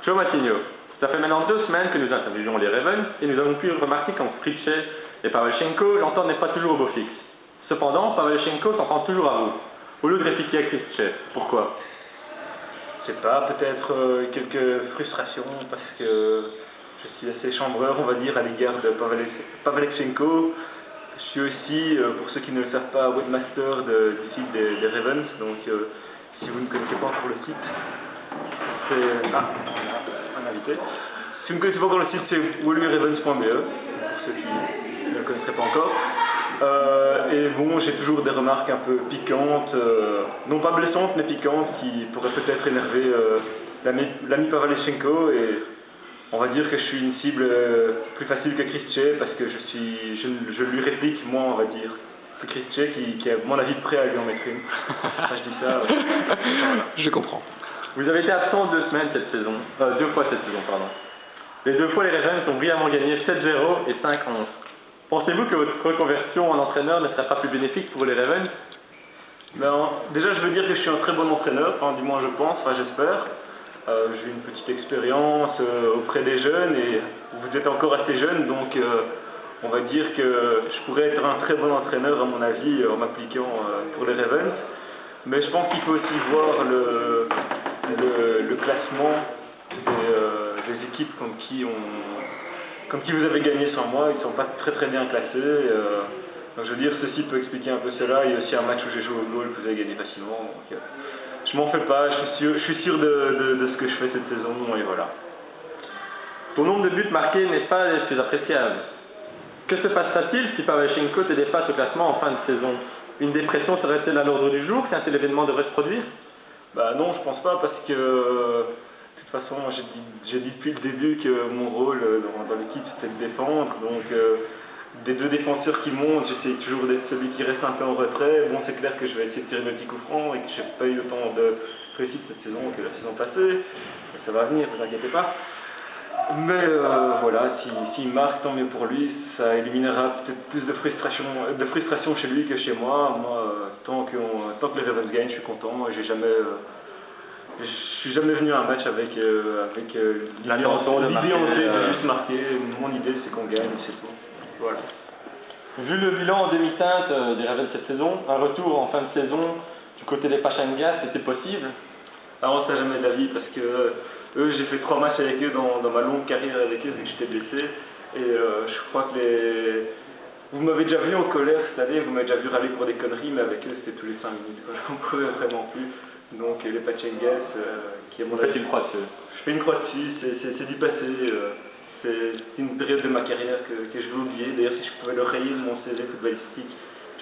Joe Matigno, ça fait maintenant 2 semaines que nous interviewons les Ravens et nous avons pu remarquer qu'en Krejci et Pavelchenko, l'entente n'est pas toujours au beau fixe. Cependant, Pavelchenko s'en prend toujours à vous, au lieu de répliquer à Krejci. Pourquoi? Je sais pas, peut-être quelques frustrations parce que je suis assez chambreur, on va dire, à l'égard de Pavelchenko. Je suis aussi, pour ceux qui ne le savent pas, webmaster du site des Ravens, donc si vous ne connaissez pas encore le site, c'est... Ah, un invité. Si vous ne connaissez pas encore le site, c'est woluravens.be, pour ceux qui ne le connaisseraient pas encore. Et bon, j'ai toujours des remarques un peu piquantes, non pas blessantes, mais piquantes, qui pourraient peut-être énerver l'ami Pavelchenko, et on va dire que je suis une cible plus facile que Krejci, parce que je lui réplique moins, on va dire, que Krejci, qui est à mon avis prêt à lui en mettre une. Enfin, je dis ça. Voilà. Je comprends. Vous avez été absent 2 semaines cette saison, 2 fois cette saison, pardon. Les 2 fois, les Ravens ont brillamment gagné 7-0 et 5-11. Pensez-vous que votre reconversion en entraîneur ne sera pas plus bénéfique pour les Ravens? Ben, déjà, je veux dire que je suis un très bon entraîneur, enfin, du moins je pense, enfin j'espère. J'ai une petite expérience auprès des jeunes et vous êtes encore assez jeune, donc on va dire que je pourrais être un très bon entraîneur à mon avis en m'appliquant pour les Ravens. Mais je pense qu'il faut aussi voir le classement des équipes contre qui vous avez gagné sans moi. Ils ne sont pas très bien classés. Donc je veux dire, ceci peut expliquer un peu cela. Il y a aussi un match où j'ai joué au goal que vous avez gagné facilement. Donc, je m'en fais pas, je suis sûr de ce que je fais cette saison, et voilà. Ton nombre de buts marqués n'est pas les plus appréciables. Que se passera-t-il si Pavelchenko te dépasse au classement en fin de saison? Une dépression serait-elle à l'ordre du jour si un tel événement devrait se produire? Bah non, je pense pas, parce que de toute façon, j'ai dit depuis le début que mon rôle dans l'équipe c'était de défendre, donc des 2 défenseurs qui montent, j'essaie toujours d'être celui qui reste un peu en retrait. Bon, c'est clair que je vais essayer de tirer mes petits coups francs et que j'ai pas eu autant de réussite cette saison que la saison passée. Ça va venir, ne vous inquiétez pas. Mais voilà, s'il marque, tant mieux pour lui. Ça éliminera peut-être plus de frustration chez lui que chez moi. Moi, tant que les Ravens gagnent, je suis content. Je suis jamais venu à un match avec l'intention de juste marquer. Mon idée, c'est qu'on gagne, c'est tout. Voilà. Vu le bilan en demi-teinte des Ravens cette saison, un retour en fin de saison du côté des Pachangas, c'était possible? Alors, on ne sait jamais d'avis, parce que eux, j'ai fait 3 matchs avec eux dans ma longue carrière avec eux, vu que j'étais blessé. Et je crois que vous m'avez déjà vu en colère cette année, vous m'avez déjà vu râler pour des conneries, mais avec eux, c'était tous les 5 minutes. J'en pouvais vraiment plus. Donc, les Pachangas, qui est mon avis. Faites une croix dessus. Je fais une croix dessus, c'est du passé. C'est une période de ma carrière que je veux oublier. D'ailleurs, si je pouvais le rayer de mon CV footballistique,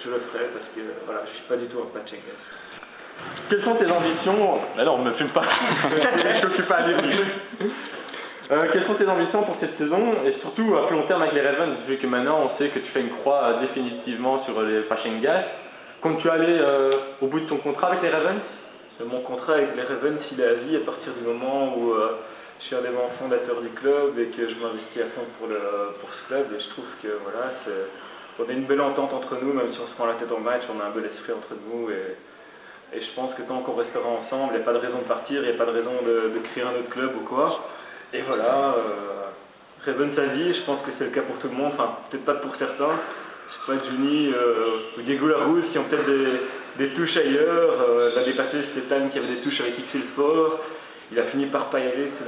je le ferais, parce que voilà, je suis pas du tout un Pachangas. Quelles sont tes ambitions? Alors, on ne me fume pas. Je ne suis pas à l'usine. Quelles sont tes ambitions pour cette saison et surtout à plus long terme avec les Ravens, vu que maintenant on sait que tu fais une croix définitivement sur les Pachangas? Comptes-tu aller au bout de ton contrat avec les Ravens? Mon contrat avec les Ravens, il est à vie à partir du moment où je suis un des membres fondateurs du club et que je m'investis à fond pour ce club. Et je trouve que voilà, on a une belle entente entre nous, même si on se prend la tête en match, on a un bel esprit entre nous. Et je pense que tant qu'on restera ensemble, il n'y a pas de raison de partir, il n'y a pas de raison de créer un autre club ou quoi. Et voilà, Ravens à vie, je pense que c'est le cas pour tout le monde, enfin peut-être pas pour certains. Je sais pas, Juni ou Diego Larousse qui ont peut-être des touches ailleurs. L'année passée, Stéphane qui avait des touches avec XL Sport. Il a fini par pas y aller sous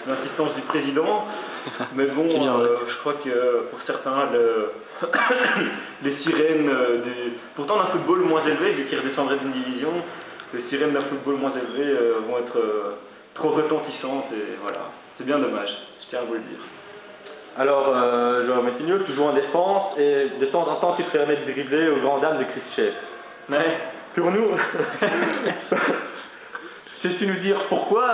l'insistance du président. Mais bon, je crois que pour certains, les sirènes pourtant d'un football moins élevé, vu qu'ils redescendraient d'une division, les sirènes d'un football moins élevé vont être trop retentissantes et voilà. C'est bien dommage, je tiens à vous le dire. Alors, Joao Matigno, toujours en défense, et de temps en temps, tu te permets de dribbler aux grandes dames de Krejci. Ouais. Pour nous, sais-tu nous dire pourquoi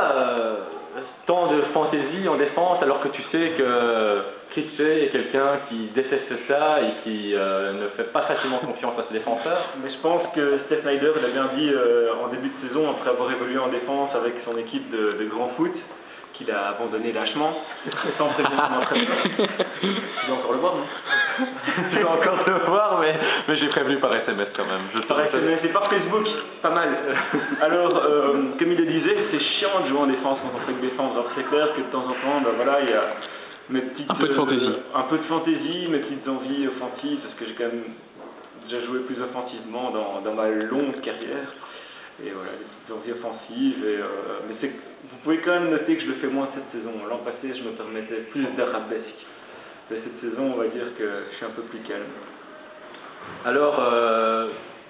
tant de fantaisie en défense alors que tu sais que Krejci est quelqu'un qui déteste ça et qui ne fait pas facilement confiance à ses défenseurs? Mais je pense que Steph Snyder l'a bien dit en début de saison, après avoir évolué en défense avec son équipe de grand foot, qu'il a abandonné lâchement, sans prévenir mon entraîneur. Tu dois encore le voir, non? Tu dois encore le voir, mais j'ai prévenu par SMS quand même. Par SMS et par Facebook, pas mal. Alors, comme il le disait, c'est chiant de jouer en défense quand on fait que défense. Alors c'est clair que de temps en temps, ben voilà, il y a mes petites... Un peu de fantaisie. Un peu de fantaisie, mes petites envies offensives, parce que j'ai quand même déjà joué plus offensivement dans ma longue carrière. Et voilà, des petites envies offensives. Mais vous pouvez quand même noter que je le fais moins cette saison. L'an passé, je me permettais plus d'arabesque. Mais cette saison, on va dire que je suis un peu plus calme. Alors,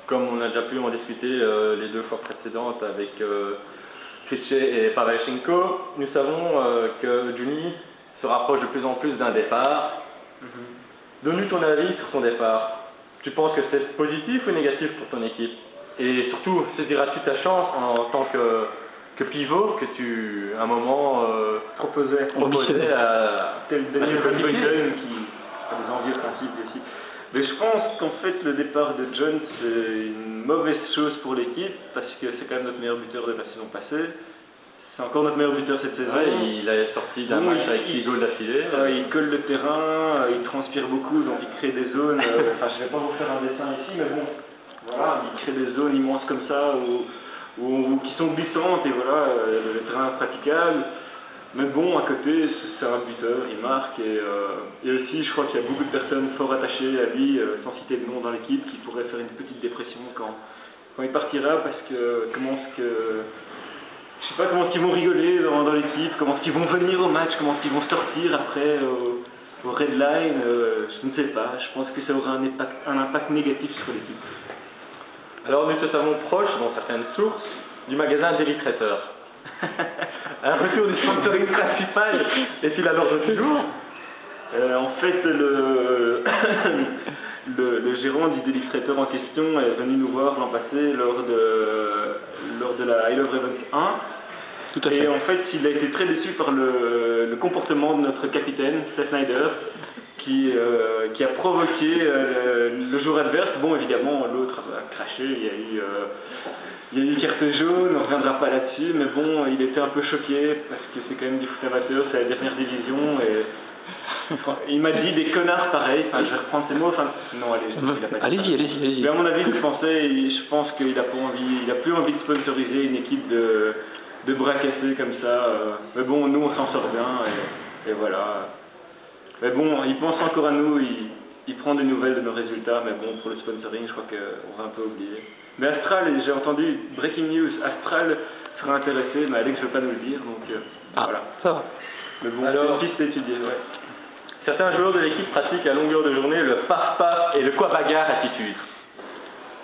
comme on a déjà pu en discuter les 2 fois précédentes avec Krejci et Pavelchenko, nous savons que Juni se rapproche de plus en plus d'un départ. Donne-nous ton avis sur son départ. Tu penses que c'est positif ou négatif pour ton équipe? Et surtout, saisiras-tu ta chance en tant que pivot que tu, à un moment, proposais à tel Daniel Boyden qui a des envies offensives aussi. Mais je pense qu'en fait le départ de Jones c'est une mauvaise chose pour l'équipe parce que c'est quand même notre meilleur buteur de la saison passée. C'est encore notre meilleur buteur cette saison. Ouais, il est sorti d'un match avec 6 goals d'affilée. Il colle le terrain, il transpire beaucoup, donc il crée des zones. Enfin, je vais pas vous faire un dessin ici, mais bon, voilà, il crée des zones immenses comme ça qui sont glissantes et voilà, le terrain est praticable. Mais bon, à côté, c'est un buteur, il marque et aussi, je crois qu'il y a beaucoup de personnes fort attachées à lui, sans citer de nom dans l'équipe, qui pourraient faire une petite dépression quand il partira, parce que je sais pas comment ils vont rigoler dans l'équipe, comment ils vont venir au match, comment ils vont sortir après au red line, je ne sais pas. Je pense que ça aura un impact négatif sur l'équipe. Alors nous te savons proche, dans certaines sources, du magasin Daily Trader. Un retour du sponsoring principal est-il à l'ordre du jour? En fait, le gérant du Daily Trader en question est venu nous voir l'an passé lors de la I Love Ravens 1. Tout à fait. Et en fait, il a été très déçu par le comportement de notre capitaine, Steph Snyder, qui a provoqué le jour adverse. Bon, évidemment, l'autre a craché, il y a eu carte jaune, on ne reviendra pas là-dessus, mais bon, il était un peu choqué parce que c'est quand même du foot amateur, c'est la dernière division et il m'a dit des connards pareils, enfin je vais reprendre ces mots, enfin non allez, il a pas dit Allez-y. Mais à mon avis, je pense qu'il a pas envie, il a plus envie de sponsoriser une équipe de bras cassés comme ça, mais bon, nous on s'en sort bien et voilà. Mais bon, il pense encore à nous, il prend des nouvelles de nos résultats, mais bon, pour le sponsoring, je crois qu'on va un peu oublier. Mais Astral, j'ai entendu, breaking news, Astral sera intéressé, mais Alex ne veut pas nous le dire, donc voilà. Ça va. Mais bon, Alors, c'est une piste à étudier, ouais. Certains joueurs de l'équipe pratiquent à longueur de journée le paf-paf et le quoi-bagarre attitude.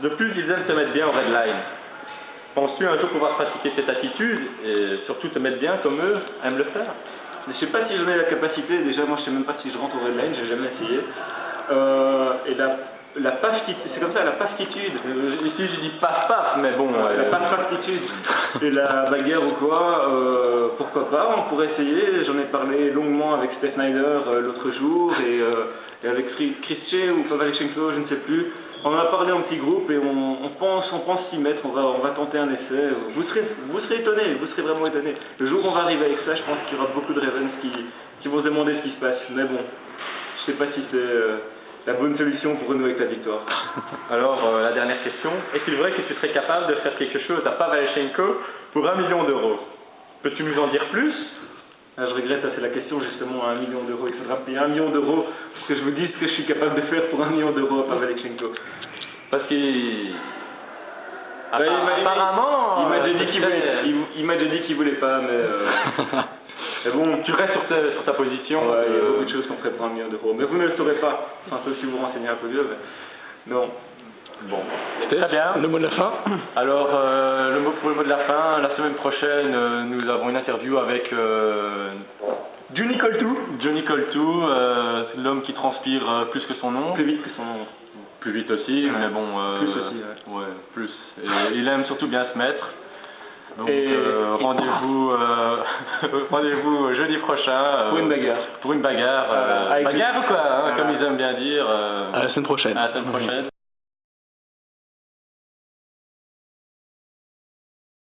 De plus, ils aiment se mettre bien au red line. Penses-tu un jour pouvoir pratiquer cette attitude et surtout te mettre bien comme eux aiment le faire? Je sais pas si j'en ai la capacité, déjà moi je sais même pas si je rentre au red line, j'ai jamais essayé. Et la paftitude, c'est comme ça, la paftitude. Ici je dis paf-paf, mais bon... La paftitude et la bagarre ou quoi, pourquoi pas, on pourrait essayer. J'en ai parlé longuement avec Steph Snyder l'autre jour et avec Krejci ou Pavelchenko, je ne sais plus. On en a parlé en petit groupe et on pense s'y mettre, on va tenter un essai. Vous serez étonnés, vous serez vraiment étonnés. Le jour où on va arriver avec ça, je pense qu'il y aura beaucoup de Ravens qui vont se demander ce qui se passe. Mais bon, je sais pas si c'est la bonne solution pour renouer avec la victoire. Alors, la dernière question. Est-il vrai que tu serais capable de faire quelque chose à Pavelchenko pour 1 million d'euros? Peux-tu nous en dire plus? Je regrette, ça c'est la question justement à 1 million d'euros. Il faudra payer 1 million d'euros pour que je vous dise ce que je suis capable de faire pour 1 million d'euros à Pavelchenko. Parce qu'il... apparemment... Il m'a déjà dit qu'il voulait pas, mais bon, tu restes sur ta position. Ouais, il y a beaucoup de choses qu'on ferait pour 1 million d'euros. Mais vous ne le saurez pas. Enfin, sauf si vous vous renseignez un peu mieux, mais... Non. Bon, très bien. Le mot de la fin. Alors, pour le mot de la fin, la semaine prochaine, nous avons une interview avec Johnny Coltou, l'homme qui transpire plus que son nom. Plus vite que son nom. Plus vite aussi, mais bon... plus aussi, ouais. Ouais, plus. Et il aime surtout bien se mettre. Donc rendez-vous jeudi prochain. Pour une bagarre. Pour une bagarre. Bagarre ou quoi, hein, comme ils aiment bien dire. À la semaine prochaine. À la semaine prochaine.